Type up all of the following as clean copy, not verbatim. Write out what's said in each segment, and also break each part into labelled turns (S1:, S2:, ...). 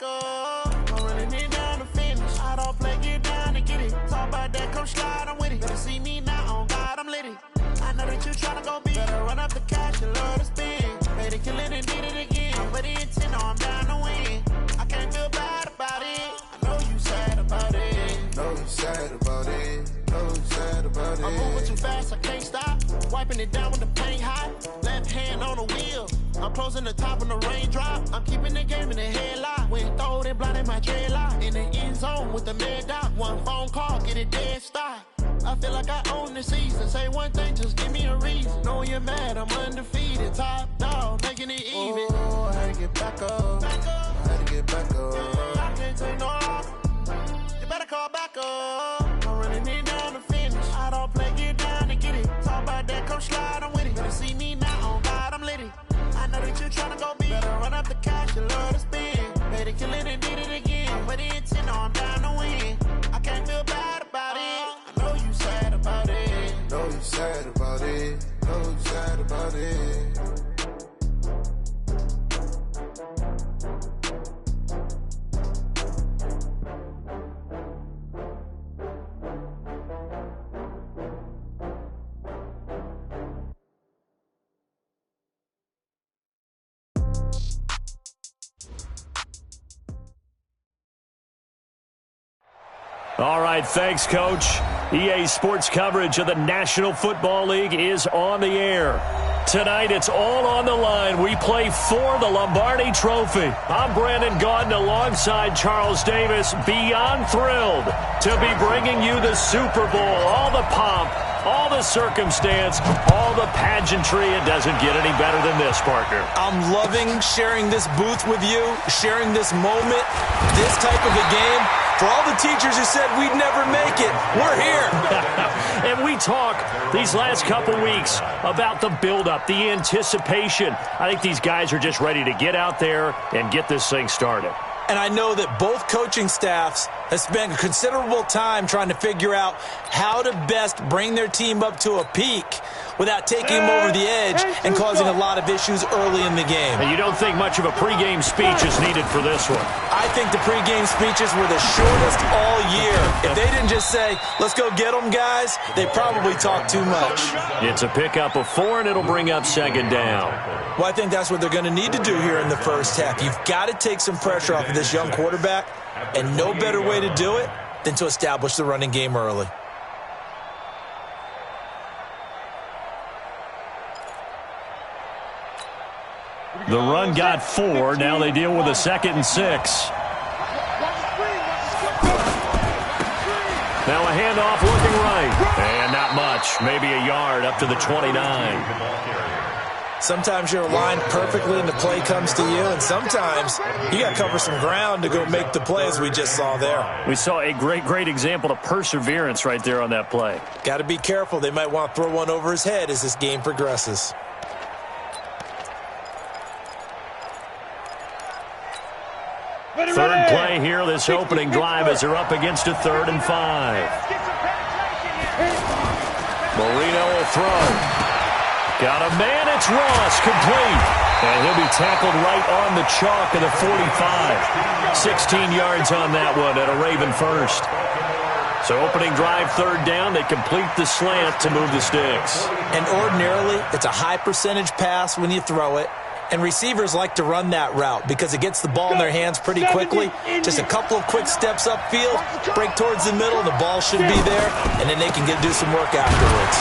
S1: I'm running it down to finish. I don't play, get down and get it. Talk about that, come slide, I'm with it. Better see me now, on God, I'm litty. I know that you tryna go big. Better run up the cash, you love to spin. Made it, kill it, and did it again. But the intent, no, I'm down to win. I can't feel bad about it. I know you sad about it.
S2: Know you sad about it. Know you sad about it.
S1: I'm moving too fast, I can't stop. Wiping it down with the paint hot. Left hand on the wheel. I'm closing the top when the raindrop. I'm keeping the game in the headlock. When throwed and blinded my dreadlock. In the end zone with the mad dot. One phone call, get it dead stop. I feel like I own the season. Say one thing, just give me a reason. Know you're mad, I'm undefeated. Top dog, making it even.
S2: Oh, I had to get back up.
S1: Back up.
S2: I had to get back up.
S1: I can't take no off. You better call back up. I'm running it down to finish. I don't play, get down and get it. Talk about that, come slide, I'm with it. Better see me now, on God, I'm litty. I know that you tryna go big. Better run up the cash, you love to spin. Better kill it and did it again. But the intent, no, I'm down to win. I can't feel bad about it. I know you sad about it.
S2: Know you sad about it. Know you sad about it.
S3: All right, thanks, Coach. EA Sports coverage of the National Football League is on the air. Tonight, it's all on the line. We play for the Lombardi Trophy. I'm Brandon Gaudin alongside Charles Davis, beyond thrilled to be bringing you the Super Bowl. All the pomp, all the circumstance, all the pageantry. It doesn't get any better than this, partner.
S4: I'm loving sharing this booth with you, sharing this moment, this type of a game. For all the teachers who said we'd never make it, we're here.
S3: And we talk these last couple weeks about the buildup, the anticipation. I think these guys are just ready to get out there and get this thing started.
S4: And I know that both coaching staffs have spent considerable time trying to figure out how to best bring their team up to a peak without taking them over the edge and causing a lot of issues early in the game.
S3: And you don't think much of a pregame speech is needed for this one?
S4: I think the pregame speeches were the shortest all year. If they didn't just say, let's go get them, guys, they probably talked too much.
S3: It's a pickup of 4, and it'll bring up second down.
S4: Well, I think that's what they're going to need to do here in the first half. You've got to take some pressure off of this young quarterback, and no better way to do it than to establish the running game early.
S3: The run got 4. Now they deal with a 2nd and 6. Now a handoff looking right. And not much. Maybe a yard up to the 29.
S4: Sometimes you're aligned perfectly and the play comes to you, and sometimes you got to cover some ground to go make the play, as we just saw there.
S3: We saw a great example of perseverance right there on that play.
S4: Got to be careful. They might want to throw one over his head as this game progresses.
S3: Third play here, this opening drive, as they're up against a 3rd and 5. Marino will throw. Got a man, it's Ross, complete. And he'll be tackled right on the chalk of the 45. 16 yards on that one at a Raven first. So opening drive, 3rd down, they complete the slant to move the sticks.
S4: And ordinarily, it's a high percentage pass when you throw it. And receivers like to run that route because it gets the ball in their hands pretty quickly. Just a couple of quick steps upfield, break towards the middle, the ball should be there, and then they can do some work afterwards.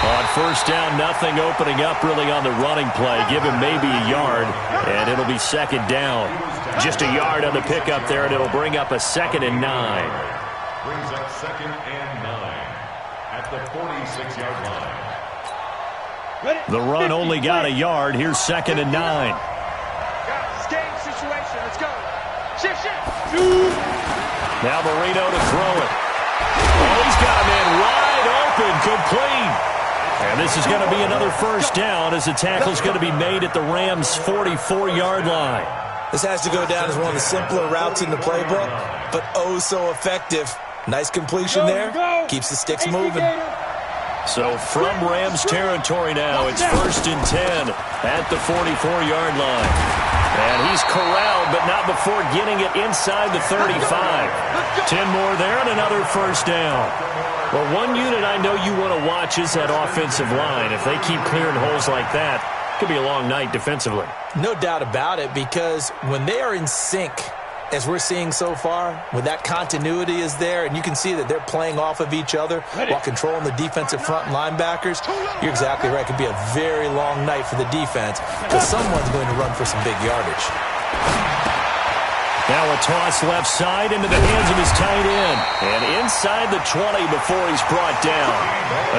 S3: On 1st down, nothing opening up really on the running play. Give him maybe a yard, and it'll be 2nd down. Just a yard on the pickup there, and it'll bring up a 2nd and 9.
S5: Brings up 2nd and 9 at the 46-yard line.
S3: The run only got a yard. Here's 2nd and 9.
S6: Guys, game situation. Let's go. Shift.
S3: Now Marino to throw it. Oh, he's got a man wide open, complete. And this is going to be another 1st down as the tackle's going to be made at the Rams' 44-yard line.
S4: This has to go down as one of the simpler routes in the playbook, but oh so effective. Nice completion there. Keeps the sticks moving.
S3: So from Rams territory now, it's 1st and 10 at the 44-yard line. And he's corralled, but not before getting it inside the 35. 10 more there and another first down. Well, one unit I know you want to watch is that offensive line. If they keep clearing holes like that, it could be a long night defensively.
S4: No doubt about it, because when they are in sync, as we're seeing so far, when that continuity is there, and you can see that they're playing off of each other while controlling the defensive front linebackers, you're exactly right. It could be a very long night for the defense because someone's going to run for some big yardage.
S3: Now a toss left side into the hands of his tight end. And inside the 20 before he's brought down.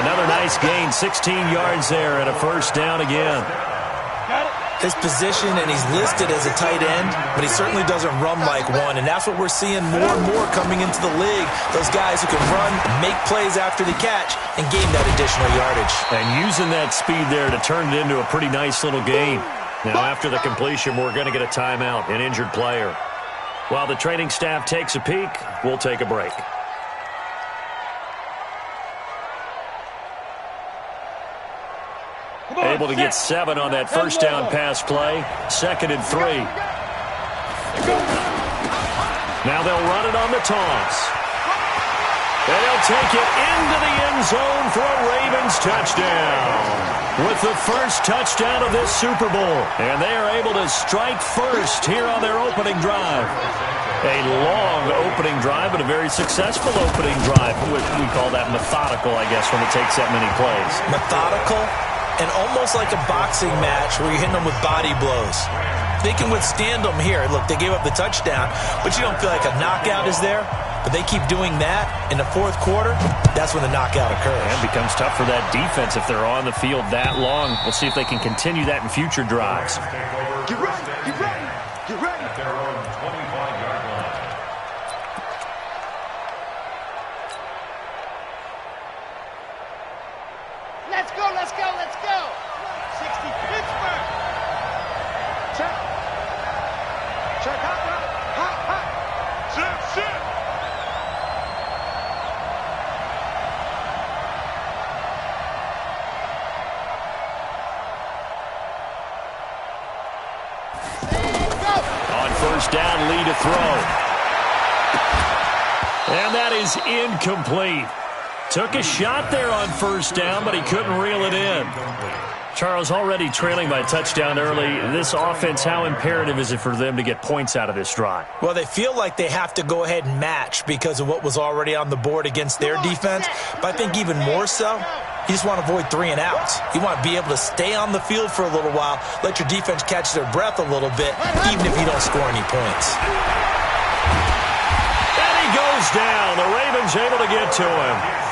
S3: Another nice gain, 16 yards there and a first down again.
S4: His position, and he's listed as a tight end, but he certainly doesn't run like one, and that's what we're seeing more and more coming into the league. Those guys who can run, make plays after the catch, and gain that additional yardage.
S3: And using that speed there to turn it into a pretty nice little game. Now after the completion, we're going to get a timeout, an injured player. While the training staff takes a peek, we'll take a break. Able to get 7 on that first down pass play. 2nd and 3. Now they'll run it on the toss. And they'll take it into the end zone for a Ravens touchdown. With the first touchdown of this Super Bowl. And they are able to strike first here on their opening drive. A long opening drive, but a very successful opening drive. We call that methodical, I guess, when it takes that many plays.
S4: Methodical, and almost like a boxing match where you're hitting them with body blows. They can withstand them here. Look, they gave up the touchdown, but you don't feel like a knockout is there. But they keep doing that in the fourth quarter, that's when the knockout occurs.
S3: And it becomes tough for that defense if they're on the field that long. We'll see if they can continue that in future drives.
S6: Get ready, get ready, get ready.
S5: At their own 25-yard line.
S6: Let's go, let's go, let's go. 60 Pittsburgh. Check. Check, hot, hot, hot. Sit.
S3: On first down, Lee to throw. And that is incomplete. Took a shot there on first down, but he couldn't reel it in. Charles, already trailing by a touchdown early. This offense, how imperative is it for them to get points out of this drive?
S4: Well, they feel like they have to go ahead and match because of what was already on the board against their defense. But I think even more so, you just want to avoid 3 and outs. You want to be able to stay on the field for a little while, let your defense catch their breath a little bit, even if you don't score any points.
S3: And he goes down. The Ravens able to get to him.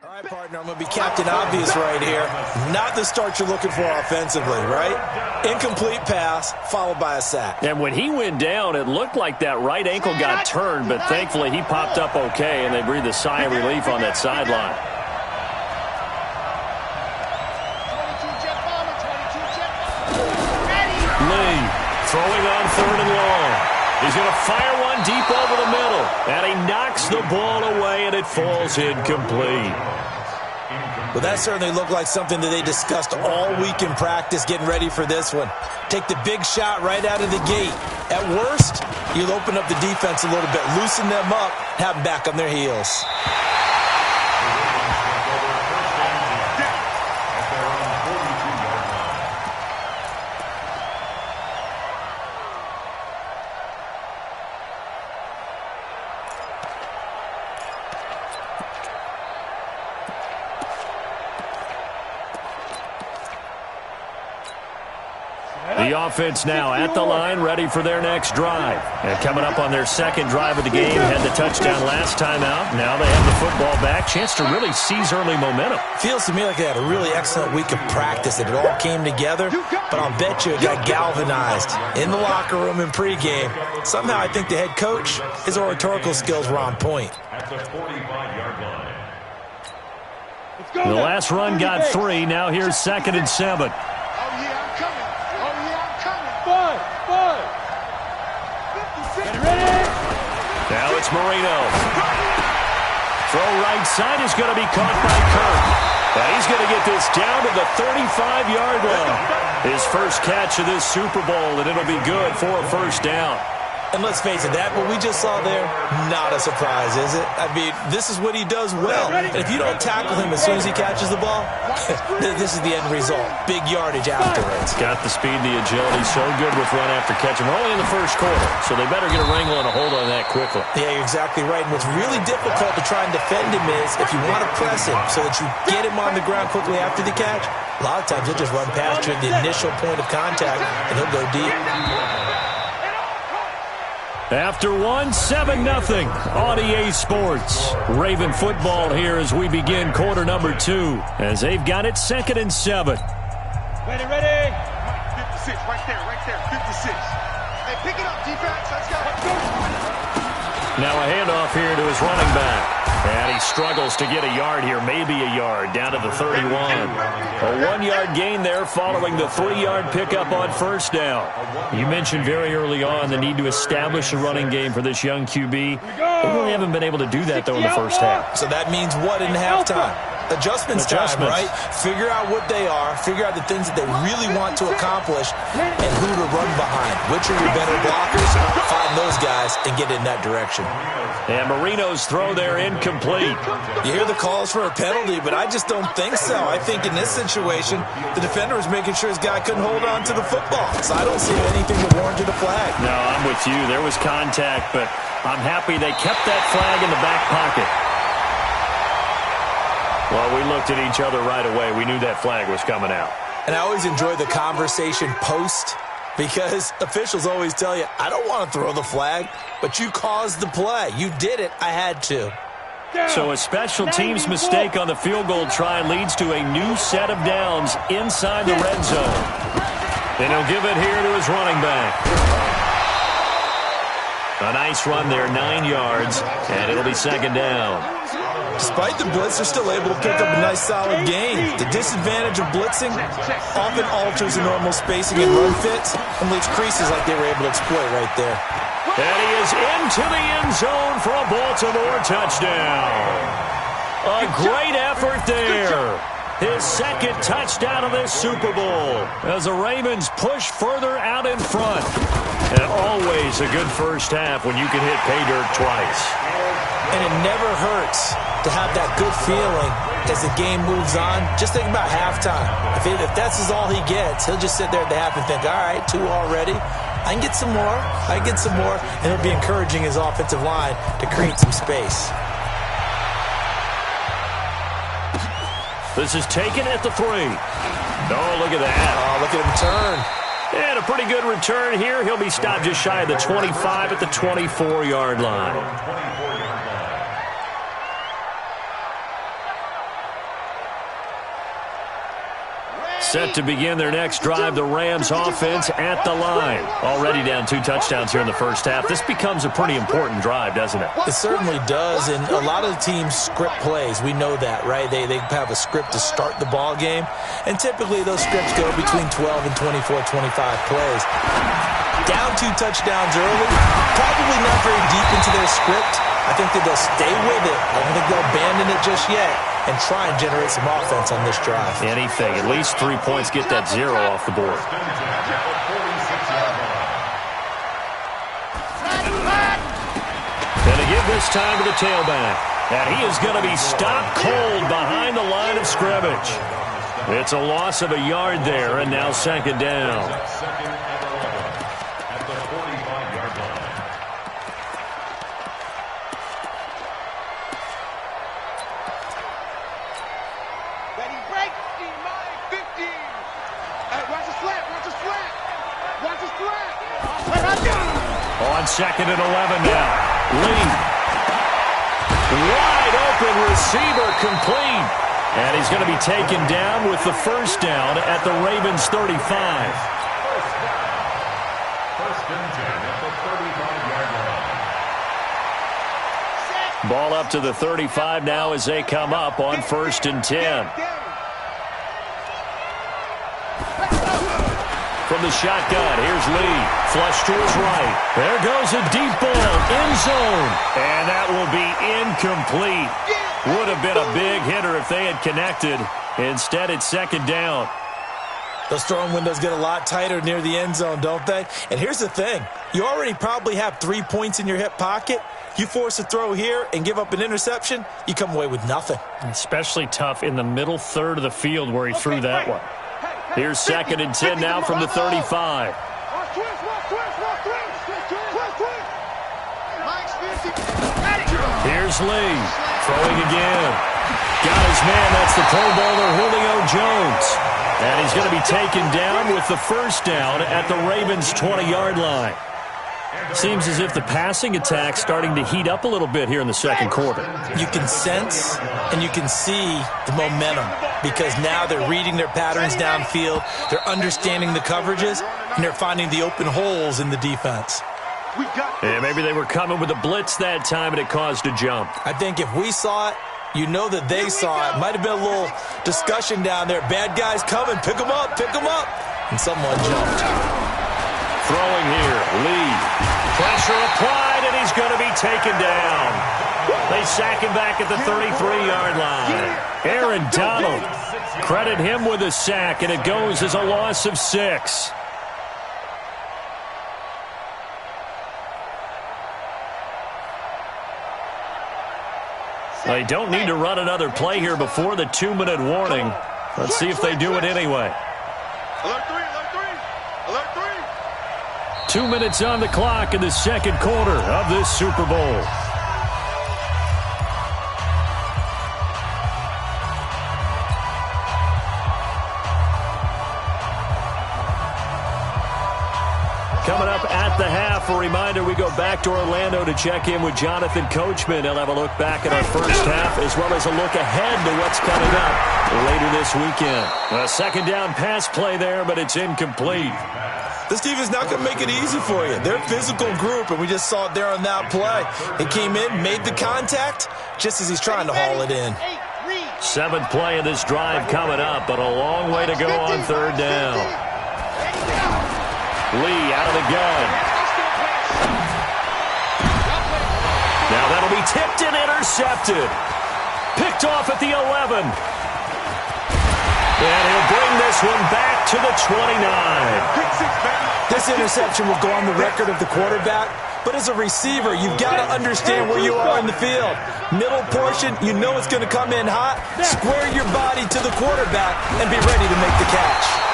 S4: All right, partner, I'm going to be Captain Obvious right here. Not the start you're looking for offensively, right? Incomplete pass, followed by a sack.
S3: And when he went down, it looked like that right ankle got turned, but thankfully he popped up okay, and they breathed a sigh of relief on that sideline.
S6: 22 jet bomber, 22 jet bomber. Ready.
S3: Lee throwing on 3rd and long. He's going to fire one deep over the middle, and he knocks the ball away, and it falls incomplete.
S4: Well, that certainly looked like something that they discussed all week in practice getting ready for this one. Take the big shot right out of the gate. At worst, you'll open up the defense a little bit, loosen them up, have them back on their heels.
S3: The offense now at the line, ready for their next drive. And coming up on their second drive of the game, had the touchdown last time out. Now they have the football back. Chance to really seize early momentum.
S4: Feels to me like they had a really excellent week of practice, that it all came together. But I'll bet you it got galvanized in the locker room in pregame. Somehow I think the head coach, his oratorical skills were on point.
S5: At the 45-yard line.
S3: The last run got 3. Now here's 2nd and 7.
S6: Oh, yeah, I'm coming. Oh, yeah, I'm coming. 5. 56. Ready?
S3: Now it's Marino. Throw right side is going to be caught by Kirk. But he's going to get this down to the 35-yard line. His first catch of this Super Bowl, and it'll be good for a first down.
S4: And let's face it, that what we just saw there, not a surprise, is it? I mean, this is what he does well. And if you don't tackle him as soon as he catches the ball, this is the end result. Big yardage afterwards.
S3: Got the speed and the agility, so good with run after catch. And we're only in the first quarter, so they better get a wrangle and a hold on that quickly.
S4: Yeah, you're exactly right. And what's really difficult to try and defend him is if you want to press him so that you get him on the ground quickly after the catch, a lot of times he'll just run past you at the initial point of contact, and he'll go deep.
S3: After 7-0 on EA Sports. Raven football here as we begin quarter number 2, as they've got it 2nd and 7.
S6: Ready? 56, right there, 56. Hey, pick it up, defense, let's go.
S3: Now a handoff here to his running back. And he struggles to get a yard here, maybe a yard, down to the 31. A 1-yard gain there following the 3-yard pickup on first down. You mentioned very early on the need to establish a running game for this young QB. They really haven't been able to do that, though, in the first half.
S4: So that means what in halftime? Adjustments time, right? Figure out what they are, figure out the things that they really want to accomplish, and who to run behind. Which are your better blockers? Find those guys and get in that direction.
S3: And Marino's throw there incomplete.
S4: You hear the calls for a penalty, but I just don't think so. I think in this situation, the defender was making sure his guy couldn't hold on to the football. So I don't see anything that warranted a flag.
S3: No, I'm with you. There was contact, but I'm happy they kept that flag in the back pocket. Well, we looked at each other right away. We knew that flag was coming out.
S4: And I always enjoy the conversation post, because officials always tell you, I don't want to throw the flag, but you caused the play. You did it. I had to.
S3: So a special teams mistake on the field goal try leads to a new set of downs inside the red zone. And he'll give it here to his running back. A nice run there, 9 yards, and it'll be 2nd down.
S4: Despite the blitz, they're still able to pick up a nice solid gain. The disadvantage of blitzing often alters the normal spacing and run fits and leaves creases like they were able to exploit right there.
S3: And he is into the end zone for a Baltimore touchdown. A great effort there. His 2nd touchdown of this Super Bowl as the Ravens push further out in front. And always a good first half when you can hit pay dirt twice.
S4: And it never hurts to have that good feeling as the game moves on. Just think about halftime. If that's all he gets, he'll just sit there at the half and think, all right, 2 already. I can get some more. I can get some more. And he'll be encouraging his offensive line to create some space.
S3: This is taken at the 3. Oh, look at that.
S4: Oh, look at him turn.
S3: And a pretty good return here. He'll be stopped just shy of the 25 at the 24-yard line. Set to begin their next drive, the Rams offense at the line. Already down 2 touchdowns here in the first half. This becomes a pretty important drive, doesn't it?
S4: It certainly does, and a lot of the teams script plays. We know that, right? They have a script to start the ball game, and typically those scripts go between 12 and 24, 25 plays. Down 2 touchdowns early, probably not very deep into their script. I think that they'll stay with it. I don't think they'll abandon it just yet and try and generate some offense on this drive.
S3: Anything. At least 3 points. Get that 0 off the board. And to give this time to the tailback. And he is going to be stopped cold behind the line of scrimmage. It's a loss of a yard there, and now 2nd down. On 2nd and 11 now. Lee. Wide open receiver complete. And he's going to be taken down with the first down at the Ravens 35.
S5: First and 10 at the 35-yard line.
S3: Ball up to the 35 now as they come up on 1st and 10. From the shotgun, here's Lee. Flush to his right. There goes a deep ball, end zone. And that will be incomplete. Would have been a big hitter if they had connected. Instead, it's 2nd down.
S4: Those throwing windows get a lot tighter near the end zone, don't they? And here's the thing. You already probably have 3 points in your hip pocket. You force a throw here and give up an interception, you come away with nothing.
S3: Especially tough in the middle third of the field where he threw that one. Here's 2nd and 10 now from the 35. Here's Lee. Throwing again. Got his man. That's the Pro Bowler Julio Jones. And he's going to be taken down with the first down at the Ravens' 20-yard line. Seems as if the passing attack's starting to heat up a little bit here in the second quarter.
S4: You can sense and you can see the momentum because now they're reading their patterns downfield, they're understanding the coverages, and they're finding the open holes in the defense.
S3: And maybe they were coming with a blitz that time and it caused a jump.
S4: I think if we saw it, you know that they saw it. Might have been a little discussion down there. Bad guys coming, pick them up, and someone jumped.
S3: Throwing here, Lee. Pressure applied, and he's going to be taken down. They sack him back at the 33-yard line. Aaron Donald, credit him with a sack, and it goes as a loss of 6. They don't need to run another play here before the 2-minute warning. Let's see if they do it anyway.
S6: Alert 3, alert 3, alert 3.
S3: 2 minutes on the clock in the second quarter of this Super Bowl. Coming up at the half, a reminder, we go back to Orlando to check in with Jonathan Coachman. He'll have a look back at our first half as well as a look ahead to what's coming up later this weekend. A second down pass play there, but it's incomplete.
S4: This team is not going to make it easy for you. They're a physical group, and we just saw it there on that play. He came in, made the contact, just as he's trying to haul it in.
S3: 7th play of this drive coming up, but a long way to go on 3rd down. Lee out of the gun. Now that'll be tipped and intercepted. Picked off at the 11. And he'll bring this one back to the 29.
S4: This interception will go on the record of the quarterback, but as a receiver, you've got to understand where you are in the field. Middle portion, you know it's going to come in hot. Square your body to the quarterback and be ready to make the catch.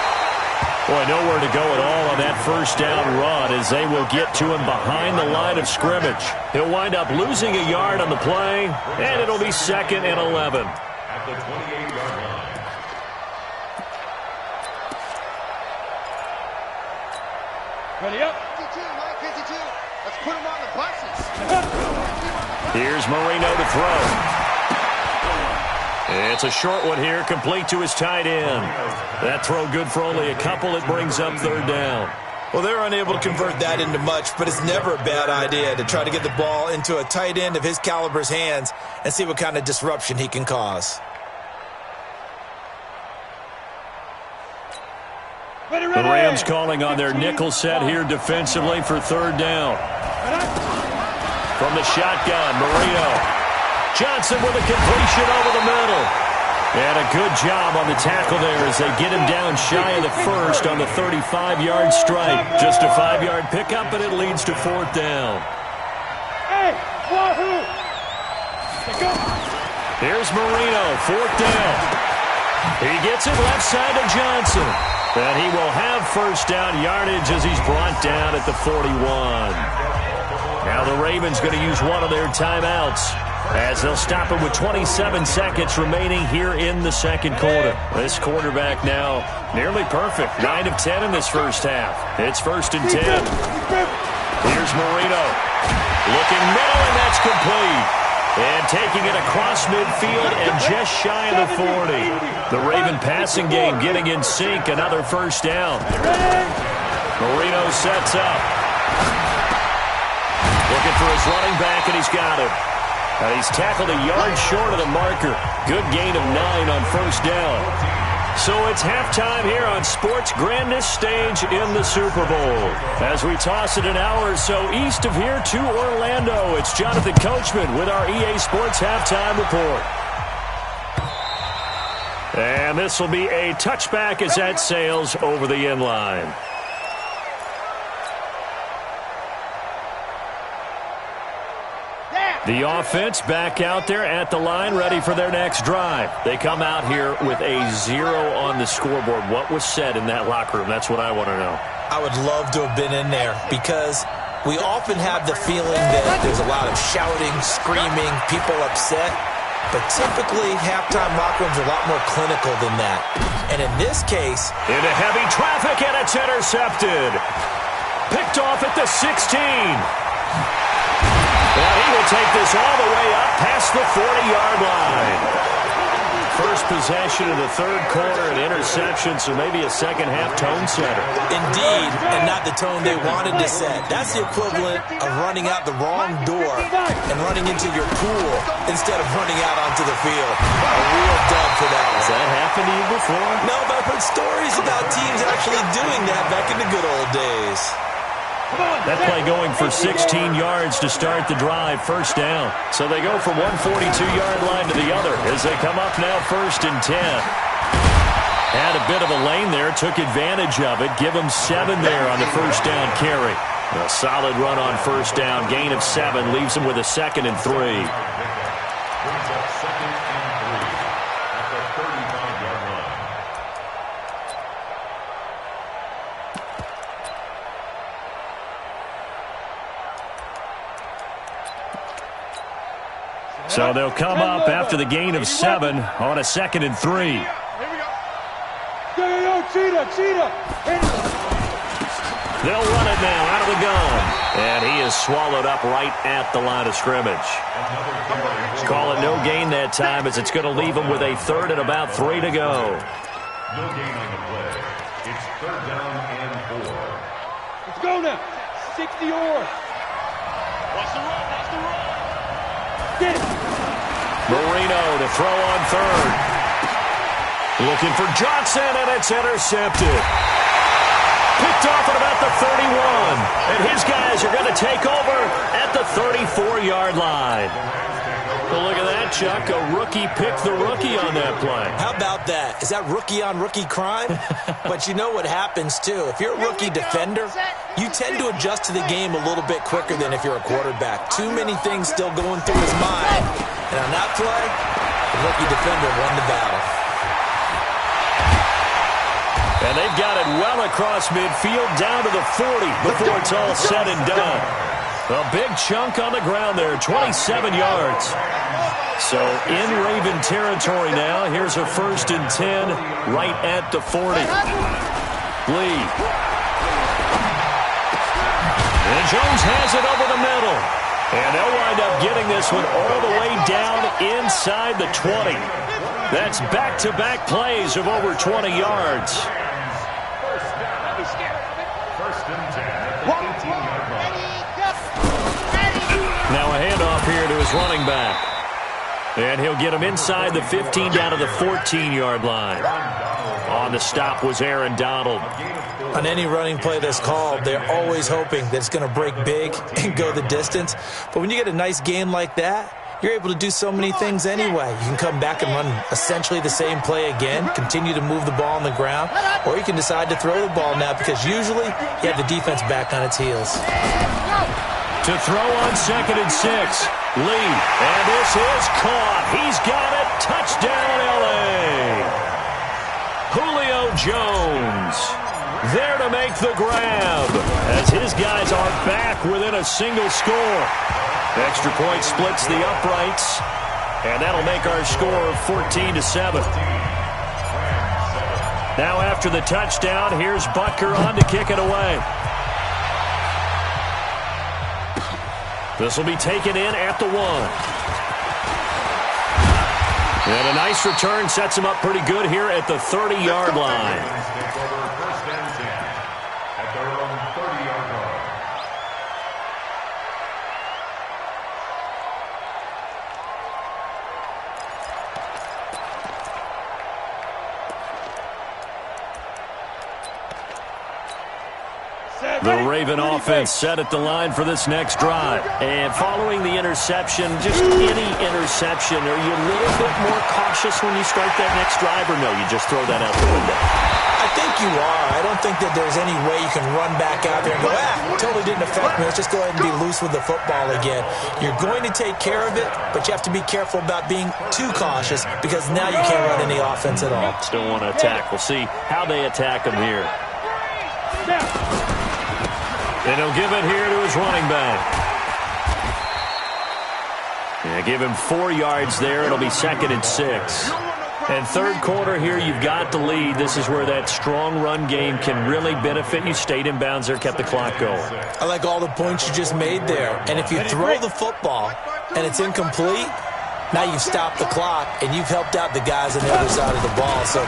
S3: Boy, nowhere to go at all on that first down run as they will get to him behind the line of scrimmage. He'll wind up losing a yard on the play, and it'll be 2nd and 11.
S5: At the 28-yard line.
S6: Ready up. 52, Mike, 52. Let's put him on the buses.
S3: Here's Marino to throw. It's a short one here, complete to his tight end. That throw good for only a couple. It brings up 3rd down.
S4: Well, they're unable to convert that into much, but it's never a bad idea to try to get the ball into a tight end of his caliber's hands and see what kind of disruption he can cause.
S3: The Rams calling on their nickel set here defensively for 3rd down. From the shotgun, Marino. Johnson with a completion over the middle. And a good job on the tackle there as they get him down shy of the first on the 35-yard strike. Just a 5-yard pickup, and it leads to 4th down. Here's Marino, 4th down. He gets it left side to Johnson. And he will have first down yardage as he's brought down at the 41. Now the Ravens going to use one of their timeouts as they'll stop him with 27 seconds remaining here in the second quarter. This quarterback now nearly perfect. 9 of 10 in this first half. It's 1st and 10. Here's Marino. Looking middle, and that's complete. And taking it across midfield and just shy of the 40. The Raven passing game getting in sync. Another first down. Marino sets up. Looking for his running back, and he's got him. And he's tackled a yard short of the marker. Good gain of 9 on first down. So it's halftime here on sports' grandest stage in the Super Bowl. As we toss it an hour or so east of here to Orlando, it's Jonathan Coachman with our EA Sports Halftime Report. And this will be a touchback as that sails over the end line. The offense back out there at the line, ready for their next drive. They come out here with a 0 on the scoreboard. What was said in that locker room? That's what I want to know. I would love to have been in there because we often have the feeling that there's a lot of shouting, screaming, people upset. But typically, halftime locker rooms are a lot more clinical than that. And in this case, into heavy traffic, and it's intercepted. Picked off at the 16. And he will take this all the way up past the 40-yard line. First possession of the third quarter, an interception, so maybe a second-half tone setter. Indeed, and not the tone they wanted to set. That's the equivalent of running out the wrong door and running into your pool instead of running out onto the field. A real dub for that. Has that happened to you before? No, but I've heard stories about teams actually doing that back in the good old days. That play going for 16 yards to start the drive, first down. So they go from one 42-yard line to the other as they come up now first and 10. Had a bit of a lane there, took advantage of it. Give them 7 there on the first down carry. A solid run on first down, gain of 7, leaves them with a 2nd and 3.
S5: Brings up 2nd and 3 at the 35-yard line.
S3: So they'll come up after the gain of 7 on a 2nd and 3.
S6: Here we go. Cheetah.
S3: They'll run it now out of the gun. And he is swallowed up right at the line of scrimmage. Call it no gain that time as it's going to leave him with a 3rd and about 3 to go.
S5: No gain on the play. It's 3rd down and 4.
S6: Let's go now. 60 yards. Watch the run. Get it.
S3: Marino to throw on 3rd. Looking for Johnson, and it's intercepted. Picked off at about the 31. And his guys are going to take over at the 34-yard line. Well, look at that, Chuck. A rookie picked the rookie on that play.
S4: How about that? Is that rookie-on-rookie crime? But you know what happens, too. If you're a rookie defender, you tend to adjust to the game a little bit quicker than if you're a quarterback. Too many things still going through his mind. And on that play, the rookie defender won the battle.
S3: And they've got it well across midfield down to the 40 before it's all said and done. A big chunk on the ground there, 27 yards. So in Raven territory now, here's a 1st and 10 right at the 40. Lee. And Jones has it over the middle. And they'll wind up getting this one all the way down inside the 20. That's back-to-back plays of over 20 yards.
S5: First and 10 at the 18-yard line.
S3: Now a handoff here to his running back. And he'll get him inside the 15 down to the 14-yard line. On the stop was Aaron Donald.
S4: On any running play that's called, they're always hoping that it's going to break big and go the distance. But when you get a nice game like that, you're able to do so many things anyway. You can come back and run essentially the same play again, continue to move the ball on the ground, or you can decide to throw the ball now because usually you have the defense back on its heels.
S3: To throw on 2nd and 6. Lee. And this is caught. He's got it. Touchdown, L.A. Julio Jones there to make the grab as his guys are back within a single score. Extra point splits the uprights, and that'll make our score 14-7. Now after the touchdown, here's Butker on to kick it away. This will be taken in at the 1. And a nice return sets him up pretty good here at the 30-yard line.
S5: First and 10 at their own 30-yard line.
S3: The Raven offense set at the line for this next drive. And following the interception, just any interception, are you a little bit more cautious when you start that next drive, or no, you just throw that out the window?
S4: I think you are. I don't think that there's any way you can run back out there and go, totally didn't affect me. Let's just go ahead and be loose with the football again. You're going to take care of it, but you have to be careful about being too cautious because now you can't run any offense at all.
S3: Still want to attack. We'll see how they attack him here. And he'll give it here to his running back. Yeah, give him 4 yards there. It'll be 2nd and 6. And third quarter here, you've got the lead. This is where that strong run game can really benefit you. Stayed in bounds there, kept the clock going.
S4: I like all the points you just made there. And if you throw the football and it's incomplete, now you've stopped the clock and you've helped out the guys on the other side of the ball. So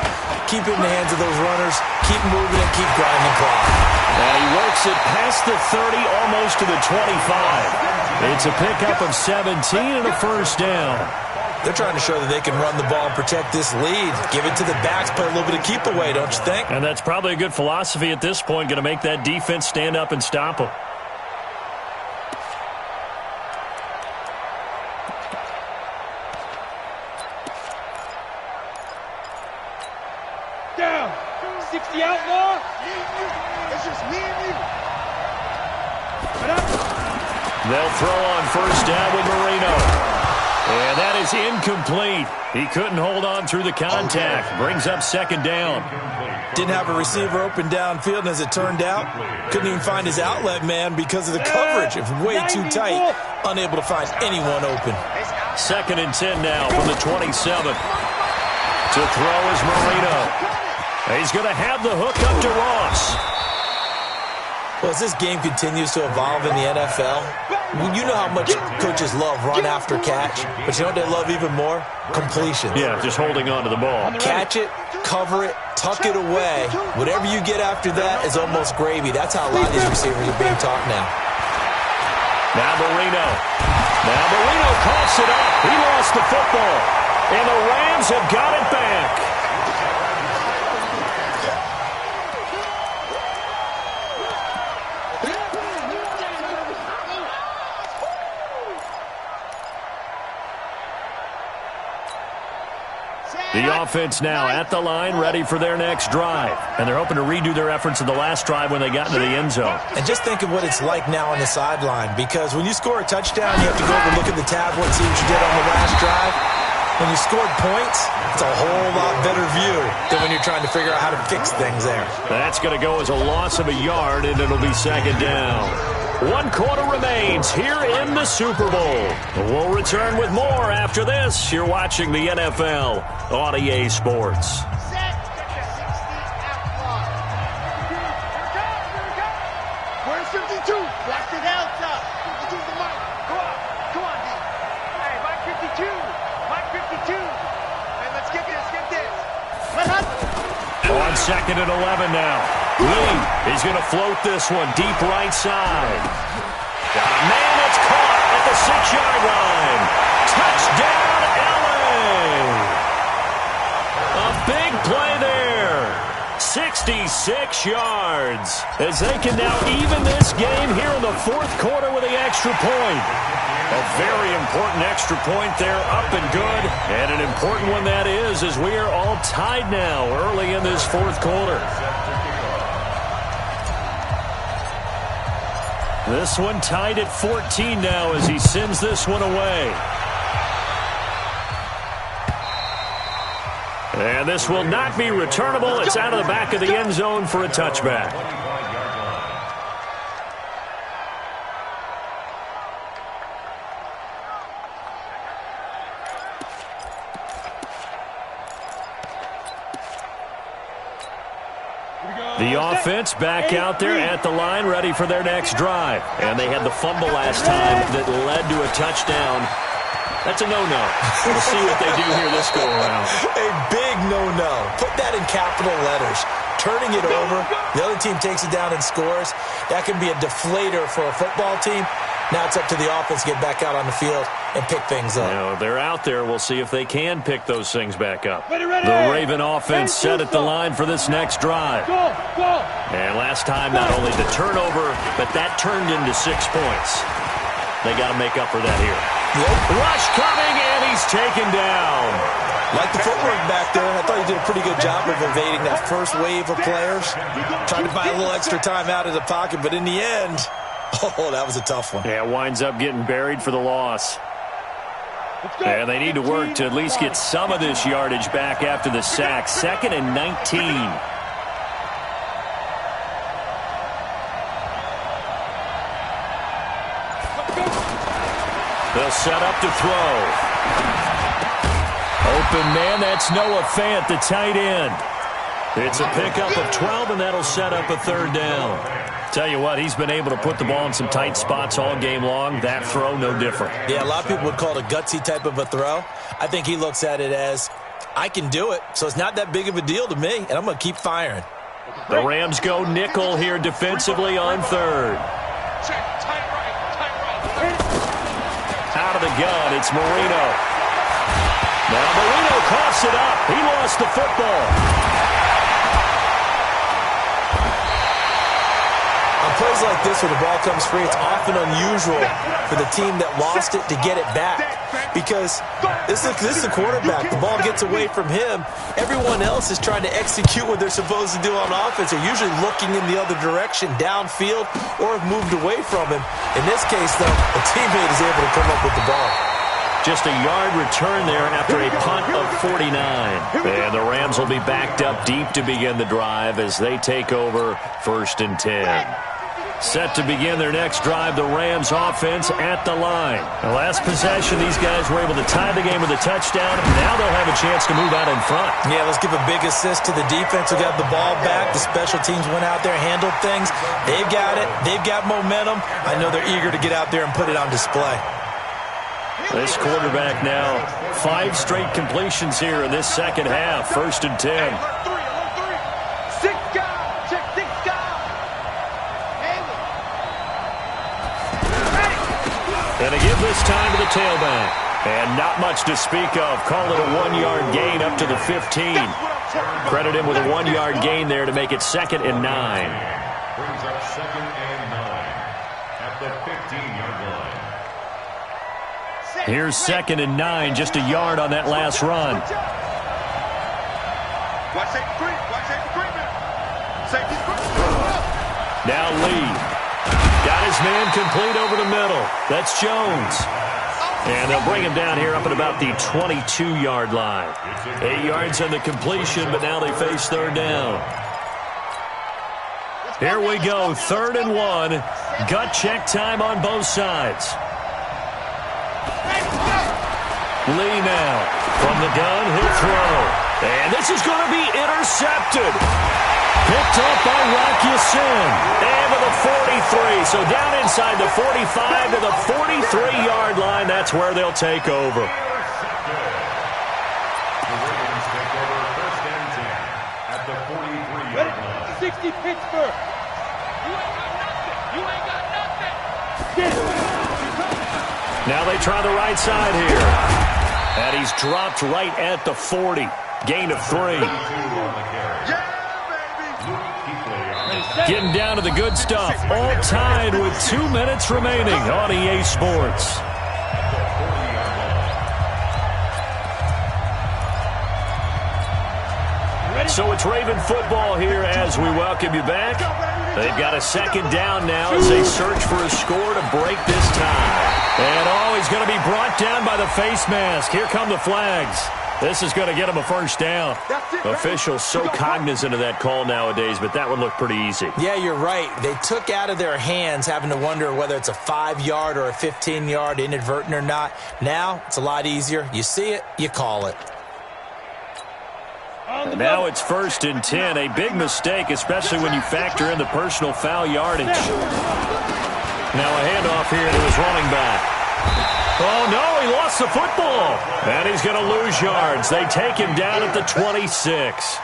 S4: keep it in the hands of those runners, keep moving and keep grinding clock.
S3: And he works it past the 30, almost to the 25. It's a pickup of 17 and a first down.
S4: They're trying to show that they can run the ball and protect this lead. Give it to the backs, play a little bit of keep away, don't you think?
S3: And that's probably a good philosophy at this point, going to make that defense stand up and stop them.
S6: Down. 60 outlaw. It's just me and you.
S3: They'll throw on first down with Marino. And that is incomplete. He couldn't hold on through the contact. Brings up 2nd down.
S4: Didn't have a receiver open downfield, and as it turned out, couldn't even find his outlet man because of the coverage. It was way too tight. Unable to find anyone open.
S3: 2nd and 10 now from the 27. To throw is Marino. He's going to have the hook up to Ross.
S4: Well, as this game continues to evolve in the NFL, you know how much coaches love run after catch, but you know what they love even more? Completion.
S3: Yeah, just holding on to the ball.
S4: Catch it, cover it, tuck it away. Whatever you get after that is almost gravy. That's how a lot of these receivers are being taught now.
S3: Now Marino coughs it up. He lost the football. And the Rams have got it back. The offense now at the line, ready for their next drive. And they're hoping to redo their efforts in the last drive when they got into the end zone.
S4: And just think of what it's like now on the sideline, because when you score a touchdown, you have to go over and look at the tablet and see what you did on the last drive. When you scored points, it's a whole lot better view than when you're trying to figure out how to fix things there.
S3: That's going to go as a loss of a yard, and it'll be 2nd down. 1 quarter remains here in the Super Bowl. We'll return with more after this. You're watching the NFL on EA Sports.
S6: Where's 52? Watch the Delta. 52's the mic. Go on, D. Hey, Mike 52. Mike 52. Hey, let's get this.
S3: On 2nd and 11 now. Lee is going to float this one deep right side. Got a man that's caught at the 6-yard line. Touchdown, LA. A big play there. 66 yards. As they can now even this game here in the 4th quarter with the extra point. A very important extra point there, up and good. And an important one that is, as we are all tied now early in this 4th quarter. This one tied at 14 now as he sends this one away. And this will not be returnable. It's out of the back of the end zone for a touchback. The offense back out there at the line, ready for their next drive. And they had the fumble last time that led to a touchdown. That's a no-no. We'll see what they do here this go-around.
S4: A big no-no. Put that in capital letters. Turning it over, the other team takes it down and scores. That can be a deflator for a football team. Now it's up to the offense to get back out on the field and pick things up.
S3: Now, they're out there. We'll see if they can pick those things back up. The Raven offense set at the line for this next drive. And last time, not only the turnover, but that turned into 6 points. They got to make up for that here.
S4: Yep.
S3: Rush coming, and he's taken down.
S4: Like the footwork back there, I thought he did a pretty good job of evading that first wave of players. Trying to buy a little extra time out of the pocket, but in the end, oh, that was a tough one.
S3: Yeah, winds up getting buried for the loss. And they need to work to at least get some of this yardage back after the sack. 2nd and 19. They'll set up to throw. Open man, that's Noah Fant, the tight end. It's a pickup of 12, and that'll set up a 3rd down. Tell you what, he's been able to put the ball in some tight spots all game long. That throw, no different.
S4: Yeah, a lot of people would call it a gutsy type of a throw. I think he looks at it as, I can do it, so it's not that big of a deal to me, and I'm going to keep firing.
S3: The Rams go nickel here defensively on 3rd. Out of the gun, it's Marino. Now Marino coughs it up. He lost the football.
S4: On plays like this where the ball comes free, it's often unusual for the team that lost it to get it back. Because this is the quarterback. The ball gets away from him. Everyone else is trying to execute what they're supposed to do on offense. They're usually looking in the other direction, downfield, or have moved away from him. In this case, though, a teammate is able to come up with the ball.
S3: Just a yard return there after a punt of 49. And the Rams will be backed up deep to begin the drive as they take over 1st and 10. Set to begin their next drive, the Rams offense at the line. The last possession, these guys were able to tie the game with a touchdown. Now they'll have a chance to move out in front.
S4: Yeah, let's give a big assist to the defense who got the ball back. The special teams went out there, handled things. They've got it. They've got momentum. I know they're eager to get out there and put it on display.
S3: This quarterback now, 5 straight completions here in this second half. 1st and 10. And they give this time to the tailback. And not much to speak of. Call it a 1-yard gain up to the 15. Credit him with a 1-yard gain there to make it 2nd and 9.
S5: Brings up 2nd and 9 at the 15-yard line.
S3: Here's 2nd and 9, just a yard on that last run. Now Lee. Got his man complete over the middle. That's Jones. And they'll bring him down here up at about the 22-yard line. 8 yards on the completion, but now they face 3rd down. Here we go, 3rd and 1. Gut check time on both sides. Lee now. From the gun, he'll throw. And this is going to be intercepted. Picked up by Rock Ya-Sin. And to the 43. So down inside the 45 to the 43-yard line. That's where they'll take over.
S5: The Ravens take over 1st and 10 at the 43-yard line.
S6: 60 Pittsburgh. You ain't got nothing. You ain't got nothing. Get it.
S3: Now they try the right side here. And he's dropped right at the 40. Gain of 3. Getting down to the good stuff. All tied with 2 minutes remaining on EA Sports. So it's Raven football here as we welcome you back. They've got a 2nd down now as they search for a score to break this tie. And he's going to be brought down by the face mask. Here come the flags. This is going to get him a 1st down. Officials so cognizant of that call nowadays, but that would look pretty easy.
S4: Yeah, you're right. They took out of their hands having to wonder whether it's a 5-yard or a 15-yard, inadvertent or not. Now, it's a lot easier. You see it, you call it.
S3: And now it's 1st and 10. A big mistake, especially when you factor in the personal foul yardage. Now a handoff here to his running back. Oh, no, he lost the football. And he's going to lose yards. They take him down at the 26.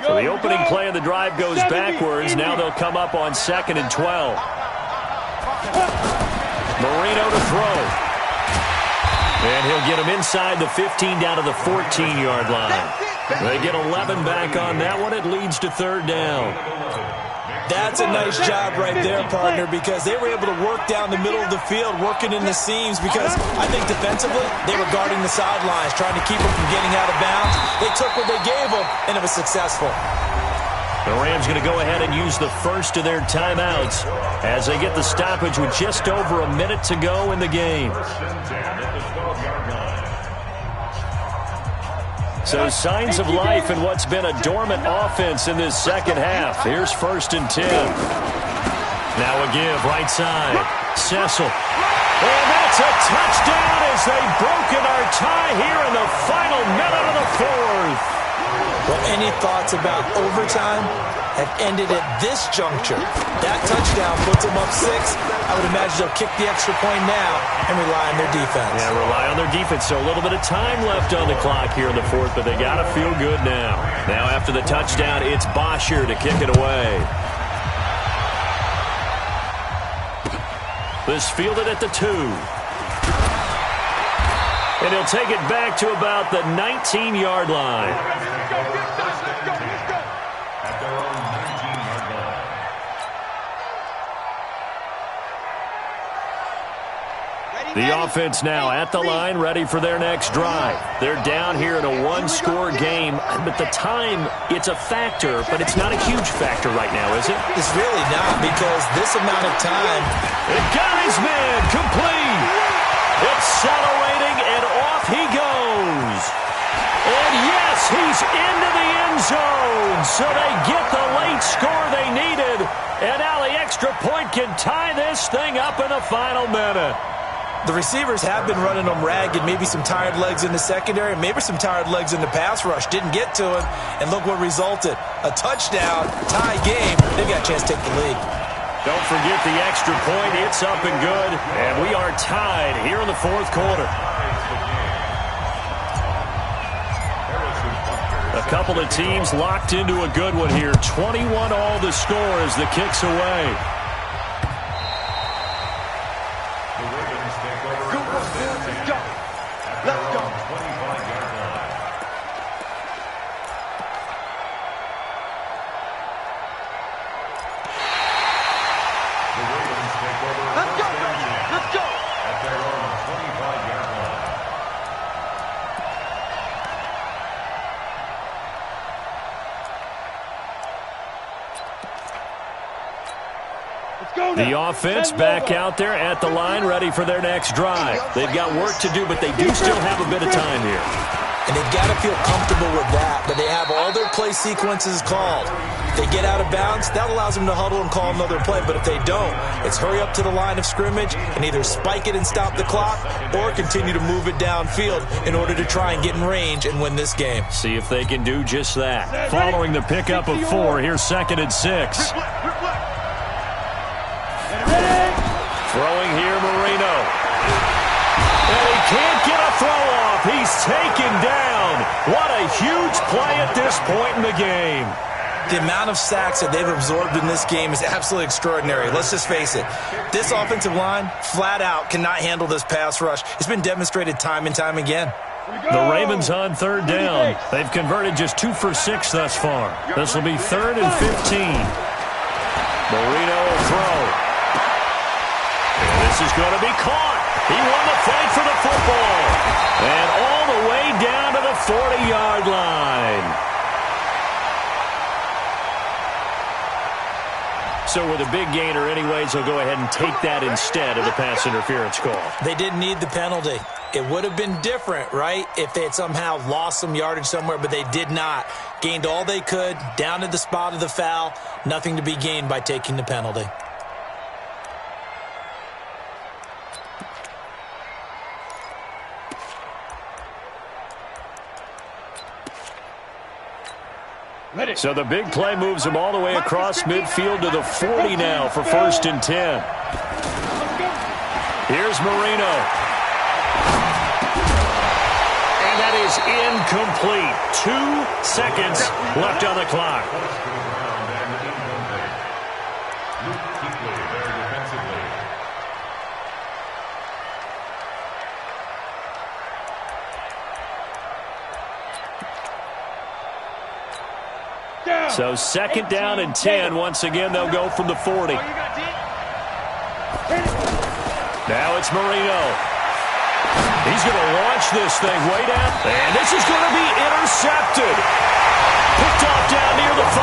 S3: So the opening play of the drive goes backwards. Now they'll come up on 2nd and 12. Marino to throw. And he'll get him inside the 15 down to the 14-yard line. They get 11 back on that one. It leads to 3rd down.
S4: That's a nice job right there, partner, because they were able to work down the middle of the field, working in the seams, because I think defensively they were guarding the sidelines, trying to keep them from getting out of bounds. They took what they gave them, and it was successful.
S3: The Rams going to go ahead and use the first of their timeouts as they get the stoppage with just over a minute to go in the game. So signs of life in what's been a dormant offense in this second half. Here's 1st and 10. Now a give right side. Cecil. And that's a touchdown as they've broken our tie here in the final minute of the 4th.
S4: Well, any thoughts about overtime have ended at this juncture. That touchdown puts them up 6. I would imagine they'll kick the extra point now and rely on their defense.
S3: Yeah, rely on their defense. So a little bit of time left on the clock here in the 4th, but they got to feel good now. Now after the touchdown, it's Bosher to kick it away. This fielded at the 2. And he'll take it back to about the 19-yard line. The offense now at the line, ready for their next drive. They're down here in a one-score game, but the time, it's a factor, but it's not a huge factor right now, is it?
S4: It's really not, because this amount of time...
S3: It got his man complete. Accelerating, and off he goes. And yes, he's into the end zone. So they get the late score they needed. And now the extra point can tie this thing up in the final minute.
S4: The receivers have been running them ragged. Maybe some tired legs in the secondary, maybe some tired legs in the pass rush. Didn't get to him, and look what resulted. A touchdown, tie game. They've got a chance to take the lead.
S3: Don't forget the extra point. It's up and good, and we are tied here in the 4th quarter. A couple of teams locked into a good one here. 21 all the score as the kick's away. The offense back out there at the line, ready for their next drive. They've got work to do, but they do still have a bit of time here.
S4: And they've got to feel comfortable with that, but they have all their play sequences called. If they get out of bounds, that allows them to huddle and call another play, but if they don't, it's hurry up to the line of scrimmage and either spike it and stop the clock or continue to move it downfield in order to try and get in range and win this game.
S3: See if they can do just that. Following the pickup of 4, here's 2nd and 6. Throwing here, Marino. And he can't get a throw off. He's taken down. What a huge play at this point in the game.
S4: The amount of sacks that they've absorbed in this game is absolutely extraordinary. Let's just face it. This offensive line, flat out, cannot handle this pass rush. It's been demonstrated time and time again.
S3: The Ravens on 3rd down. They've converted just 2 for 6 thus far. This will be 3rd and 15. Marino will throw. This is going to be caught. He won the fight for the football. And all the way down to the 40-yard line. So with a big gainer anyways, they'll go ahead and take that instead of the pass interference call.
S4: They didn't need the penalty. It would have been different, right, if they had somehow lost some yardage somewhere, but they did not. Gained all they could, down to the spot of the foul. Nothing to be gained by taking the penalty.
S3: So the big play moves him all the way across midfield to the 40 now for 1st and 10. Here's Marino. And that is incomplete. 2 seconds left on the clock. So 2nd down and 10. Once again, they'll go from the 40. Now it's Marino. He's going to launch this thing way down. And this is going to be intercepted. Picked off down near the 5.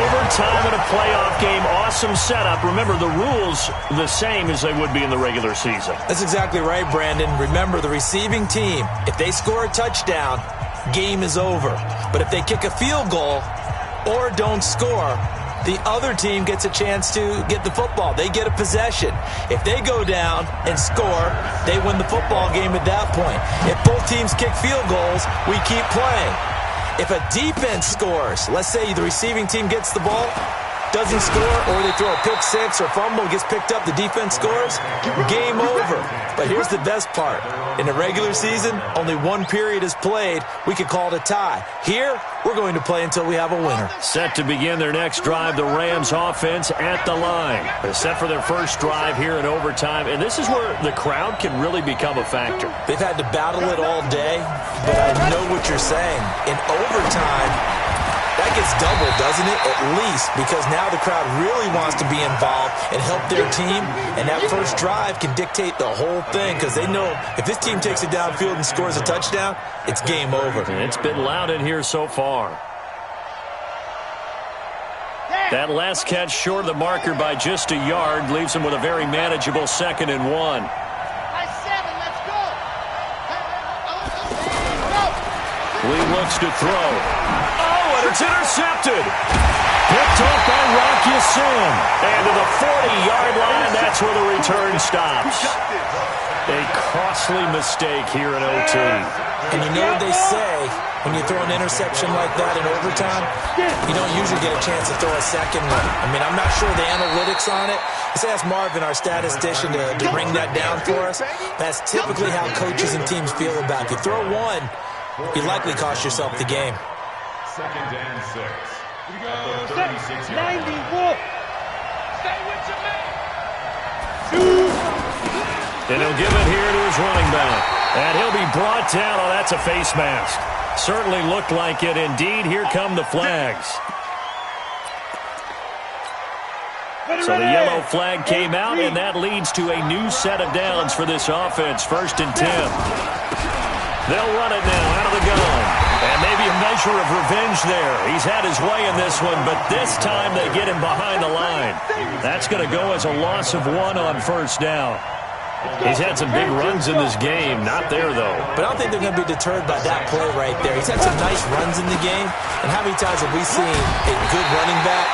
S3: Overtime in a playoff game. Awesome setup. Remember, the rules the same as they would be in the regular season.
S4: That's exactly right, Brandon. Remember, the receiving team, if they score a touchdown, game is over. But if they kick a field goal or don't score, the other team gets a chance to get the football. They get a possession. If they go down and score, they win the football game at that point. If both teams kick field goals, we keep playing. If a defense scores, let's say the receiving team gets the ball, doesn't score, or they throw a pick six or fumble, gets picked up, the defense scores, game over. But here's the best part. In the regular season, only 1 period is played. We could call it a tie. Here, we're going to play until we have a winner.
S3: Set to begin their next drive, the Rams offense at the line. They're set for their first drive here in overtime, and this is where the crowd can really become a factor.
S4: They've had to battle it all day, but I know what you're saying. In overtime, that gets doubled, doesn't it? At least, because now the crowd really wants to be involved and help their team, and that first drive can dictate the whole thing because they know if this team takes it downfield and scores a touchdown, it's game over.
S3: And it's been loud in here so far. That last catch short of the marker by just a yard leaves him with a very manageable 2nd and 1. Lee looks to throw. It's intercepted. Picked off by Rock Ya-Sin. And to the 40-yard line, that's where the return stops. A costly mistake here in OT.
S4: And you know what they say, when you throw an interception like that in overtime, you don't usually get a chance to throw a second one. I mean, I'm not sure the analytics on it. Let's ask Marvin, our statistician, to bring that down for us. That's typically how coaches and teams feel about it. You throw one, you likely cost yourself the game.
S5: 2nd and 6. At the 36-yard line.
S6: Stay with your man.
S3: And he'll give it here to his running back. And he'll be brought down. Oh, that's a face mask. Certainly looked like it. Indeed, here come the flags. So the yellow flag came out, and that leads to a new set of downs for this offense. 1st and 10. They'll run it now out of the gun. And maybe a measure of revenge there. He's had his way in this one, but this time they get him behind the line. That's going to go as a loss of 1 on 1st down. He's had some big runs in this game. Not there, though.
S4: But I don't think they're going to be deterred by that play right there. He's had some nice runs in the game. And how many times have we seen a good running back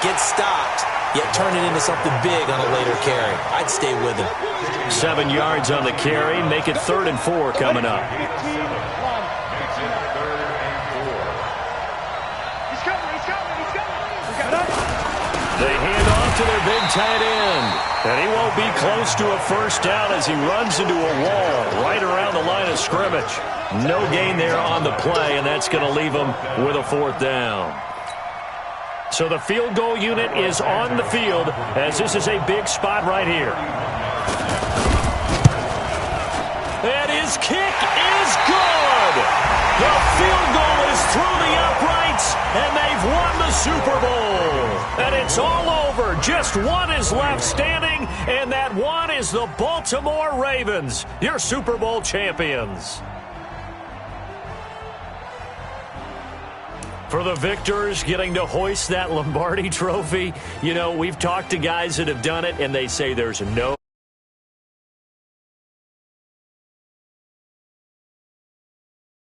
S4: get stopped, yet turn it into something big on a later carry? I'd stay with him.
S3: 7 yards on the carry. Make it 3rd and 4 coming up. They hand off to their big tight end. And he won't be close to a 1st down as he runs into a wall right around the line of scrimmage. No gain there on the play, and that's going to leave him with a 4th down. So the field goal unit is on the field as this is a big spot right here. And his kick is good. The field goal is through the uprights, and they've won the Super Bowl. And it's all over. Just one is left standing, and that one is the Baltimore Ravens, your Super Bowl champions. For the victors, getting to hoist that Lombardi trophy, you know, we've talked to guys that have done it, and they say there's no